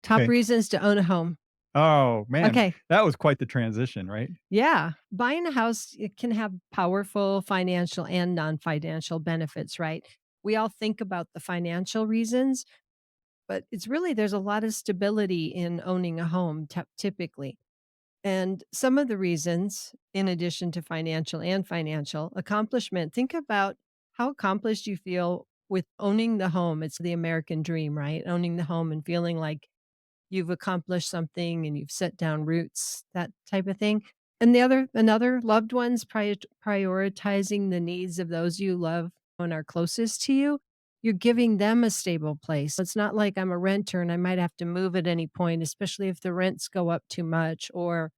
Top Okay. reasons to own a home. Oh, man, Okay. that was quite the transition, right? Yeah. Buying a house, it can have powerful financial and non-financial benefits, right? We all think about the financial reasons, but it's really there's a lot of stability in owning a home typically. And some of the reasons, in addition to financial accomplishment, think about how accomplished you feel with owning the home. It's the American dream, right? Owning the home and feeling like you've accomplished something and you've set down roots, that type of thing. And another loved ones prioritizing the needs of those you love and are closest to you. You're giving them a stable place. It's not like I'm a renter and I might have to move at any point, especially if the rents go up too much or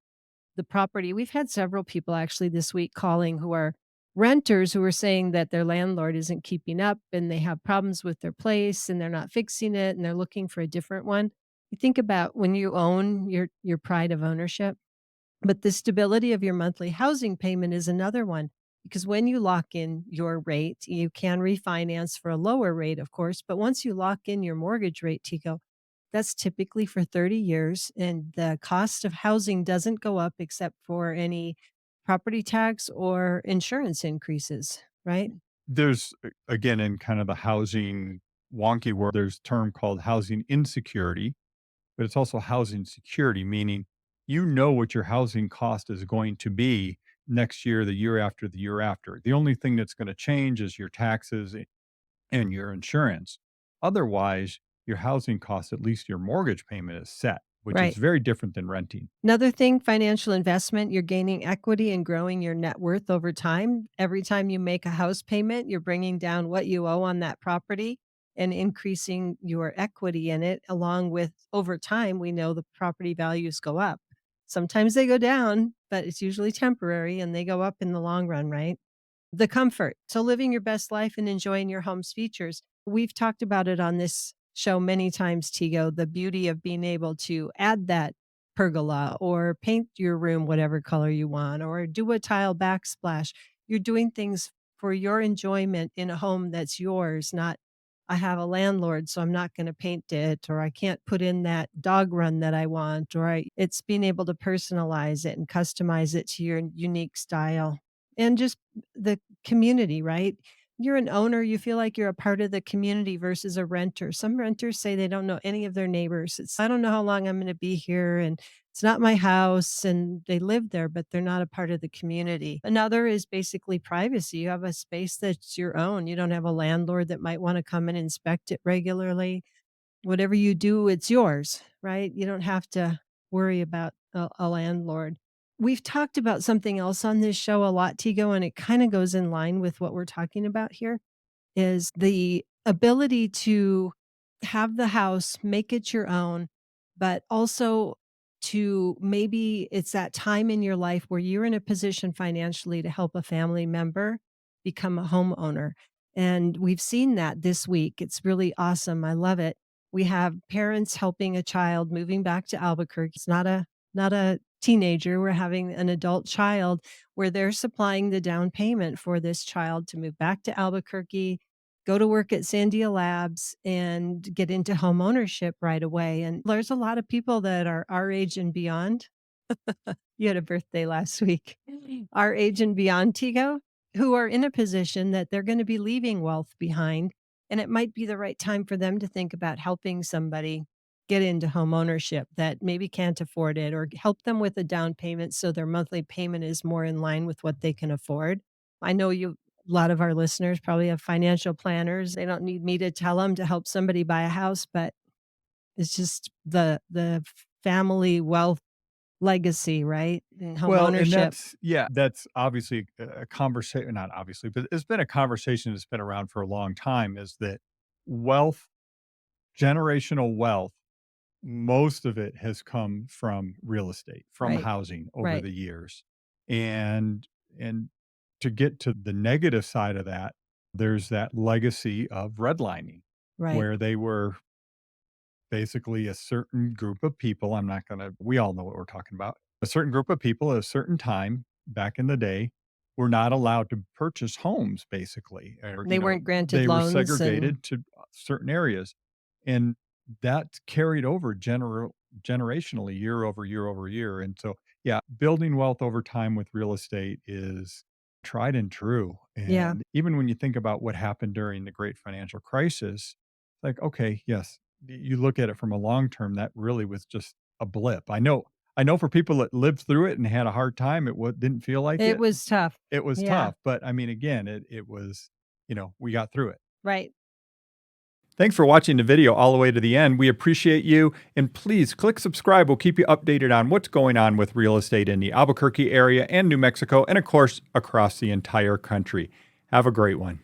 the property. We've had several people actually this week calling who are renters who are saying that their landlord isn't keeping up and they have problems with their place and they're not fixing it and they're looking for a different one. You think about when you own your pride of ownership, but the stability of your monthly housing payment is another one because when you lock in your rate, you can refinance for a lower rate, of course, but once you lock in your mortgage rate, Tico, that's typically for 30 years, and the cost of housing doesn't go up except for any property tax or insurance increases, right? There's, again, in kind of the housing wonky world, there's a term called housing insecurity, but it's also housing security, meaning you know what your housing cost is going to be next year, the year after, the year after. The only thing that's going to change is your taxes and your insurance. Otherwise, your housing cost, at least your mortgage payment, is set, which is Right. very different than renting. Another thing, financial investment, you're gaining equity and growing your net worth over time. Every time you make a house payment, you're bringing down what you owe on that property and increasing your equity in it. Along with over time, we know the property values go up. Sometimes they go down, but it's usually temporary and they go up in the long run, right? The comfort. So living your best life and enjoying your home's features. We've talked about it on this show many times, Tigo, the beauty of being able to add that pergola or paint your room whatever color you want or do a tile backsplash. You're doing things for your enjoyment in a home that's yours, not I have a landlord, so I'm not going to paint it, or I can't put in that dog run that I want, it's being able to personalize it and customize it to your unique style. And just the community, right? You're an owner, you feel like you're a part of the community versus a renter. Some renters say they don't know any of their neighbors. It's, I don't know how long I'm going to be here and it's not my house and they live there, but they're not a part of the community. Another is basically privacy. You have a space that's your own. You don't have a landlord that might want to come and inspect it regularly. Whatever you do, it's yours, right? You don't have to worry about a landlord. We've talked about something else on this show a lot, Tigo, and it kind of goes in line with what we're talking about here is the ability to have the house, make it your own, but also to maybe it's that time in your life where you're in a position financially to help a family member become a homeowner. And we've seen that this week. It's really awesome. I love it. We have parents helping a child moving back to Albuquerque. It's not a teenager. We're having an adult child where they're supplying the down payment for this child to move back to Albuquerque, go to work at Sandia Labs and get into home ownership right away. And there's a lot of people that are our age and beyond. You had a birthday last week. Our age and beyond, Tigo, who are in a position that they're going to be leaving wealth behind. And it might be the right time for them to think about helping somebody get into home ownership that maybe can't afford it or help them with a down payment so their monthly payment is more in line with what they can afford. I know a lot of our listeners probably have financial planners. They don't need me to tell them to help somebody buy a house, but it's just the family wealth legacy, right? And home Well, and ownership. that's, yeah, that's obviously a conversation, not obviously, but it's been a conversation that's been around for a long time, is that wealth, generational wealth, most of it has come from real estate, from Right, housing over right, the years. And to get to the negative side of that, there's that legacy of redlining, right. where they were basically a certain group of people. I'm not going to, we all know what we're talking about. A certain group of people at a certain time back in the day were not allowed to purchase homes, basically, or, They weren't granted they were loans and segregated to certain areas. And that's carried over generationally year over year over year. And so, yeah, building wealth over time with real estate is tried and true. Yeah. And even when you think about what happened during the great financial crisis, like, okay, yes, you look at it from a long term, that really was just a blip. I know for people that lived through it and had a hard time, didn't feel like It it. was tough. It was Yeah. tough, but I mean, again, it was, we got through it. Right. Thanks for watching the video all the way to the end. We appreciate you. And please click subscribe. We'll keep you updated on what's going on with real estate in the Albuquerque area and New Mexico, and of course, across the entire country. Have a great one.